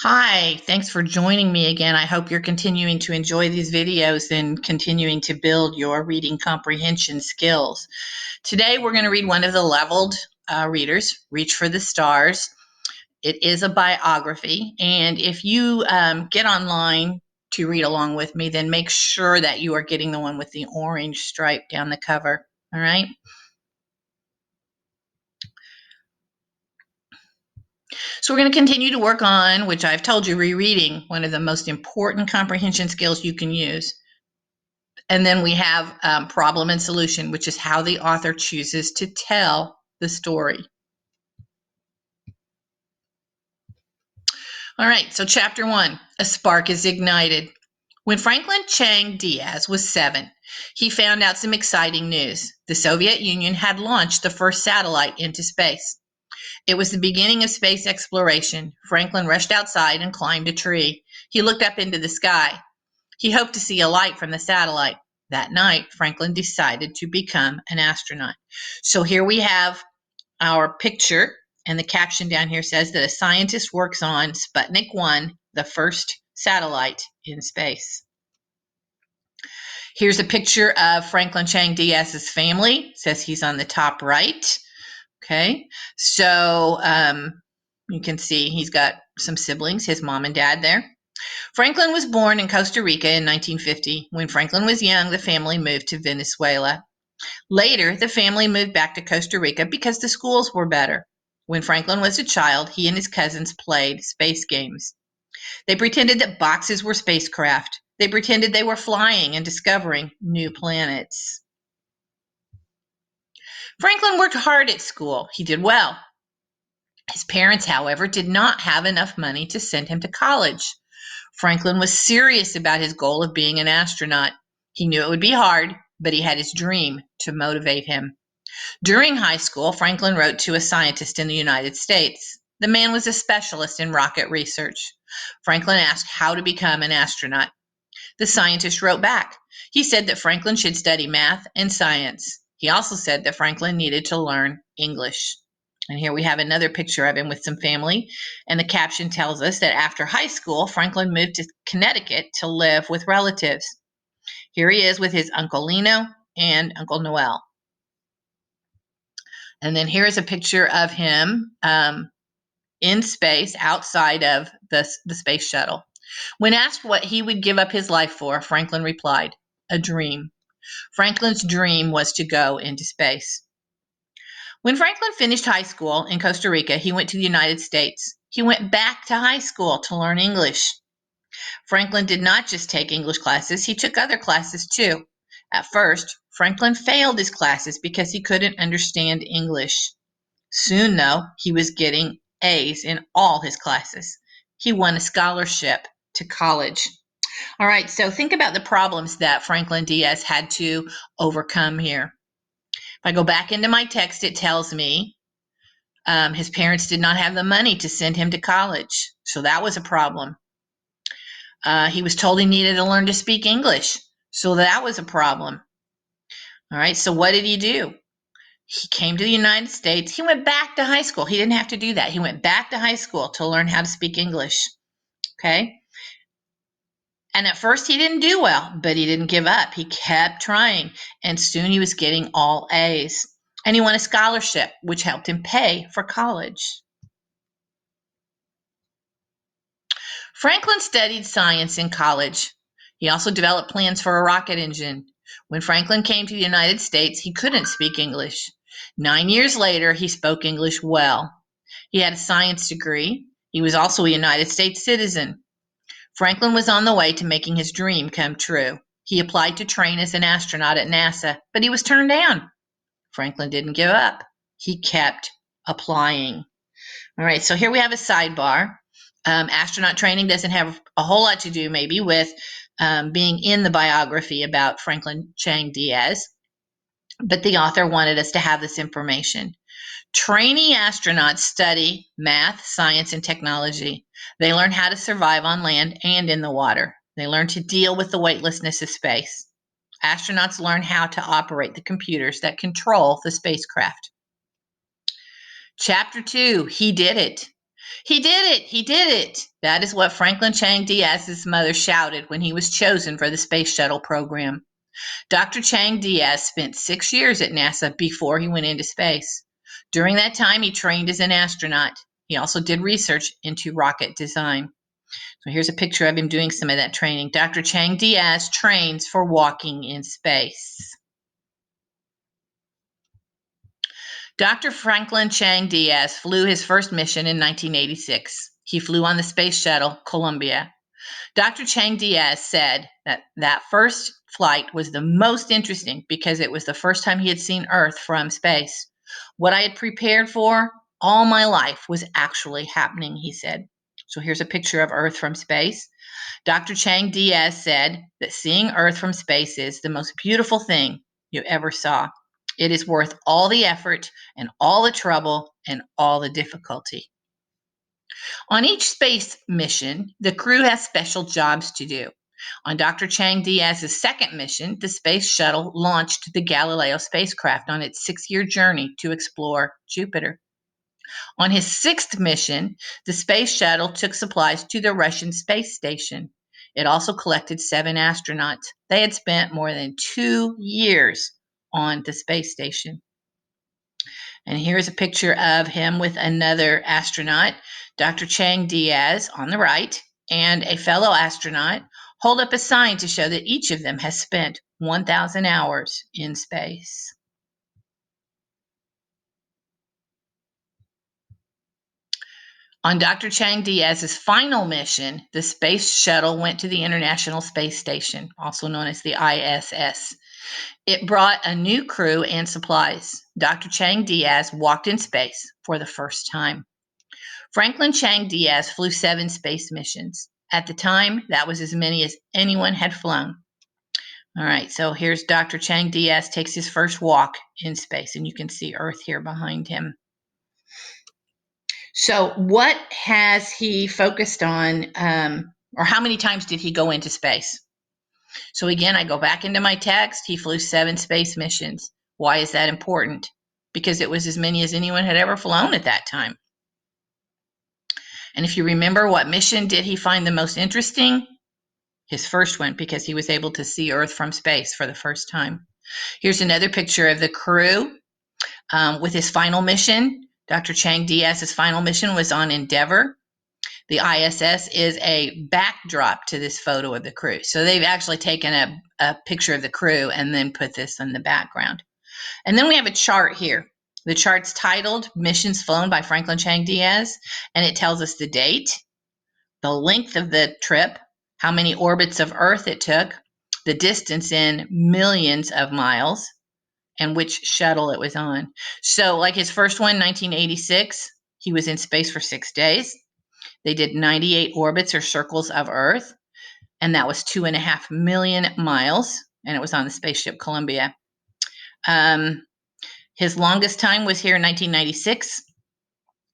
Hi, thanks for joining me again. I hope you're continuing to enjoy these videos and continuing to build your reading comprehension skills. Today, we're going to read one of the leveled readers, Reach for the Stars. It is a biography, and if you get online to read along with me, then make sure that you are getting the one with the orange stripe down the cover, all right? So we're going to continue to work on, which I've told you, rereading, one of the most important comprehension skills you can use. And then we have problem and solution, which is how the author chooses to tell the story. All right, so chapter 1, A Spark is Ignited. When Franklin Chang Diaz was 7, he found out some exciting news. The Soviet Union had launched the first satellite into space. It was the beginning of space exploration. Franklin rushed outside and climbed a tree. He looked up into the sky. He hoped to see a light from the satellite. That night, Franklin decided to become an astronaut. So here we have our picture, and the caption down here says that a scientist works on Sputnik 1, the first satellite in space. Here's a picture of Franklin Chang Diaz's family. It says he's on the top right. Okay, so you can see he's got some siblings, his mom and dad there. Franklin was born in Costa Rica in 1950. When Franklin was young, the family moved to Venezuela. Later, the family moved back to Costa Rica because the schools were better. When Franklin was a child, he and his cousins played space games. They pretended that boxes were spacecraft. They pretended they were flying and discovering new planets. Franklin worked hard at school. He did well. His parents, however, did not have enough money to send him to college. Franklin was serious about his goal of being an astronaut. He knew it would be hard, but he had his dream to motivate him. During high school, Franklin wrote to a scientist in the United States. The man was a specialist in rocket research. Franklin asked how to become an astronaut. The scientist wrote back. He said that Franklin should study math and science. He also said that Franklin needed to learn English. And here we have another picture of him with some family. And the caption tells us that after high school, Franklin moved to Connecticut to live with relatives. Here he is with his Uncle Lino and Uncle Noel. And then here is a picture of him in space outside of the space shuttle. When asked what he would give up his life for, Franklin replied, a dream. Franklin's dream was to go into space. When Franklin finished high school in Costa Rica, he went to the United States. He went back to high school to learn English. Franklin did not just take English classes, he took other classes too. At first, Franklin failed his classes because he couldn't understand English. Soon, though, he was getting A's in all his classes. He won a scholarship to college. All right, so think about the problems that Franklin Diaz had to overcome here. If I go back into my text, it tells me his parents did not have the money to send him to college, so that was a problem. He was told he needed to learn to speak English, so that was a problem. All right, so what did he do? He came to the United States. He went back to high school. He didn't have to do that. He went back to high school to learn how to speak English. Okay? And at first he didn't do well, but he didn't give up. He kept trying, and soon he was getting all A's. And he won a scholarship, which helped him pay for college. Franklin studied science in college. He also developed plans for a rocket engine. When Franklin came to the United States, he couldn't speak English. 9 years later, he spoke English well. He had a science degree. He was also a United States citizen. Franklin was on the way to making his dream come true. He applied to train as an astronaut at NASA, but he was turned down. Franklin didn't give up. He kept applying. All right, so here we have a sidebar. Astronaut training doesn't have a whole lot to do maybe with being in the biography about Franklin Chang Diaz, but the author wanted us to have this information. Trainee astronauts study math, science, and technology. They learn how to survive on land and in the water. They learn to deal with the weightlessness of space. Astronauts learn how to operate the computers that control the spacecraft. Chapter 2, he did it. He did it! He did it! That is what Franklin Chang Diaz's mother shouted when he was chosen for the space shuttle program. Dr. Chang Diaz spent 6 years at NASA before he went into space. During that time, he trained as an astronaut. He also did research into rocket design. So here's a picture of him doing some of that training. Dr. Chang Diaz trains for walking in space. Dr. Franklin Chang Diaz flew his first mission in 1986. He flew on the space shuttle Columbia. Dr. Chang Diaz said that first flight was the most interesting because it was the first time he had seen Earth from space. What I had prepared for all my life was actually happening, he said. So here's a picture of Earth from space. Dr. Chang Diaz said that seeing Earth from space is the most beautiful thing you ever saw. It is worth all the effort and all the trouble and all the difficulty. On each space mission, the crew has special jobs to do. On Dr. Chang Diaz's second mission, the space shuttle launched the Galileo spacecraft on its 6-year journey to explore Jupiter. On his sixth mission, the space shuttle took supplies to the Russian space station. It also collected 7 astronauts. They had spent more than 2 years on the space station. And here's a picture of him with another astronaut, Dr. Chang Diaz on the right, and a fellow astronaut hold up a sign to show that each of them has spent 1,000 hours in space. On Dr. Chang Diaz's final mission, the space shuttle went to the International Space Station, also known as the ISS. It brought a new crew and supplies. Dr. Chang Diaz walked in space for the first time. Franklin Chang Diaz flew 7 space missions. At the time, that was as many as anyone had flown. All right, so here's Dr. Chang Diaz takes his first walk in space, and you can see Earth here behind him. So, what has he focused on, or how many times did he go into space? So, again, I go back into my text. He flew 7 space missions. Why is that important? Because it was as many as anyone had ever flown at that time. And if you remember, what mission did he find the most interesting? His first one, because he was able to see Earth from space for the first time. Here's another picture of the crew with his final mission. Dr. Chang Diaz's final mission was on Endeavour. The ISS is a backdrop to this photo of the crew. So they've actually taken a picture of the crew and then put this in the background. And then we have a chart here. The chart's titled Missions Flown by Franklin Chang Diaz, and it tells us the date, the length of the trip, how many orbits of Earth it took, the distance in millions of miles, and which shuttle it was on. So, like his first one, 1986, he was in space for 6 days. They did 98 orbits or circles of Earth, and that was 2.5 million miles, and it was on the spaceship Columbia. His longest time was here in 1996,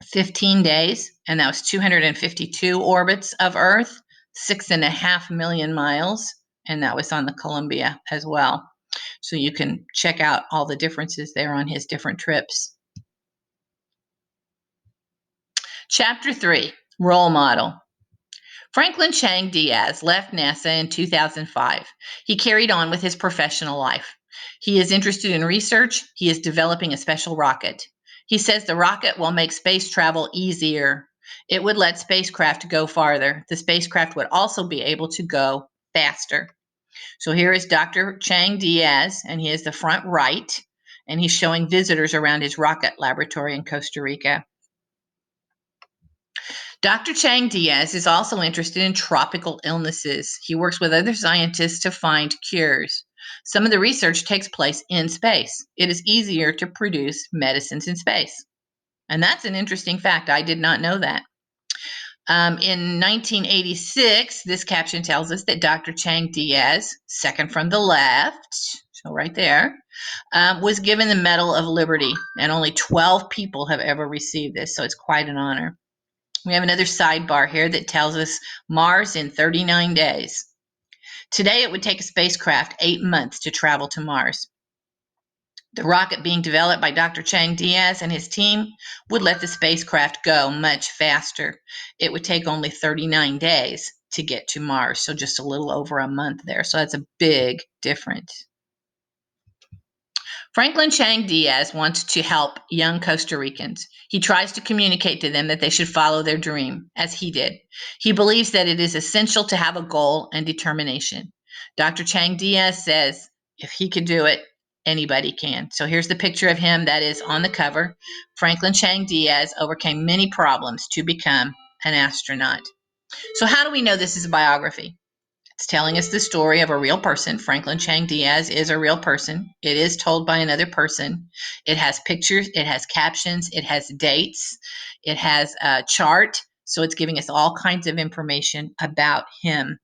15 days, and that was 252 orbits of Earth, 6.5 million miles, and that was on the Columbia as well. So you can check out all the differences there on his different trips. Chapter 3, Role Model. Franklin Chang Diaz left NASA in 2005. He carried on with his professional life. He is interested in research. He is developing a special rocket. He says the rocket will make space travel easier. It would let spacecraft go farther. The spacecraft would also be able to go faster. So here is Dr. Chang Diaz, and he is the front right, and he's showing visitors around his rocket laboratory in Costa Rica. Dr. Chang Diaz is also interested in tropical illnesses. He works with other scientists to find cures. Some of the research takes place in space. It is easier to produce medicines in space. And that's an interesting fact. I did not know that. In 1986, this caption tells us that Dr. Chang Diaz, second from the left, so right there, was given the Medal of Liberty, and only 12 people have ever received this, so it's quite an honor. We have another sidebar here that tells us Mars in 39 days. Today, it would take a spacecraft 8 months to travel to Mars. The rocket being developed by Dr. Chang Diaz and his team would let the spacecraft go much faster. It would take only 39 days to get to Mars, so just a little over a month there. So that's a big difference. Franklin Chang Diaz wants to help young Costa Ricans. He tries to communicate to them that they should follow their dream, as he did. He believes that it is essential to have a goal and determination. Dr. Chang Diaz says if he could do it, anybody can. So here's the picture of him that is on the cover. Franklin Chang Diaz overcame many problems to become an astronaut. So, how do we know this is a biography? It's telling us the story of a real person. Franklin Chang Diaz is a real person. It is told by another person. It has pictures, it has captions, it has dates, it has a chart. So it's giving us all kinds of information about him.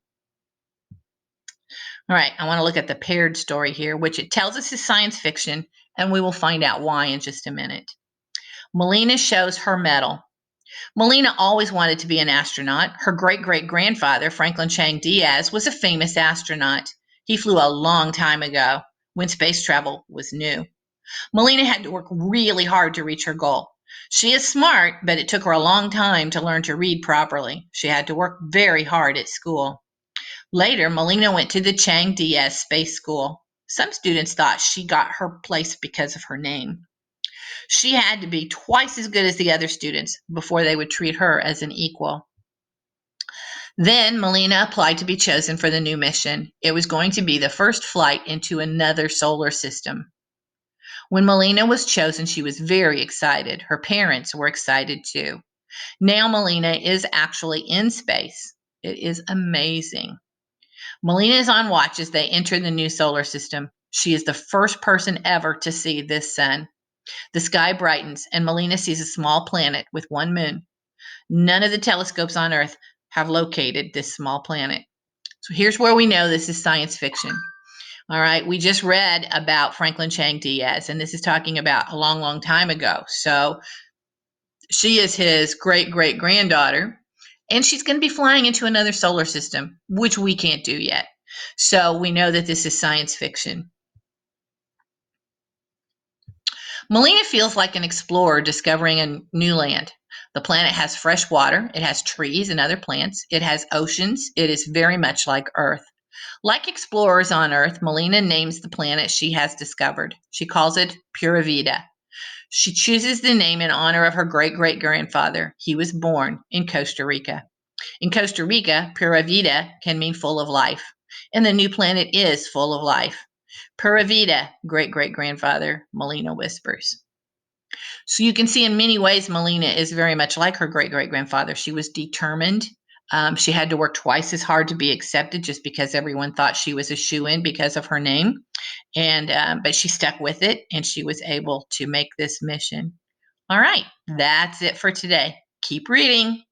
All right, I want to look at the paired story here, which it tells us is science fiction, and we will find out why in just a minute. Melina shows her medal. Melina always wanted to be an astronaut. Her great-great-grandfather, Franklin Chang Diaz, was a famous astronaut. He flew a long time ago when space travel was new. Melina had to work really hard to reach her goal. She is smart, but it took her a long time to learn to read properly. She had to work very hard at school. Later, Melina went to the Chang Diaz Space School. Some students thought she got her place because of her name. She had to be twice as good as the other students before they would treat her as an equal. Then Melina applied to be chosen for the new mission. It was going to be the first flight into another solar system. When Melina was chosen, she was very excited. Her parents were excited too. Now Melina is actually in space. It is amazing. Melina is on watch as they enter the new solar system. She is the first person ever to see this sun. The sky brightens, and Melina sees a small planet with one moon. None of the telescopes on Earth have located this small planet. So here's where we know this is science fiction. All right, we just read about Franklin Chang Diaz, and this is talking about a long, long time ago. So she is his great-great-granddaughter, and she's going to be flying into another solar system, which we can't do yet. So we know that this is science fiction. Melina feels like an explorer discovering a new land. The planet has fresh water, it has trees and other plants, it has oceans, it is very much like Earth. Like explorers on Earth, Melina names the planet she has discovered. She calls it Pura Vida. She chooses the name in honor of her great-great-grandfather. He was born in Costa Rica. In Costa Rica, Pura Vida can mean full of life, and the new planet is full of life. Pura Vida, great-great-grandfather, Melina whispers. So you can see in many ways, Melina is very much like her great-great-grandfather. She was determined. She had to work twice as hard to be accepted just because everyone thought she was a shoo-in because of her name. But she stuck with it, and she was able to make this mission. All right, that's it for today. Keep reading.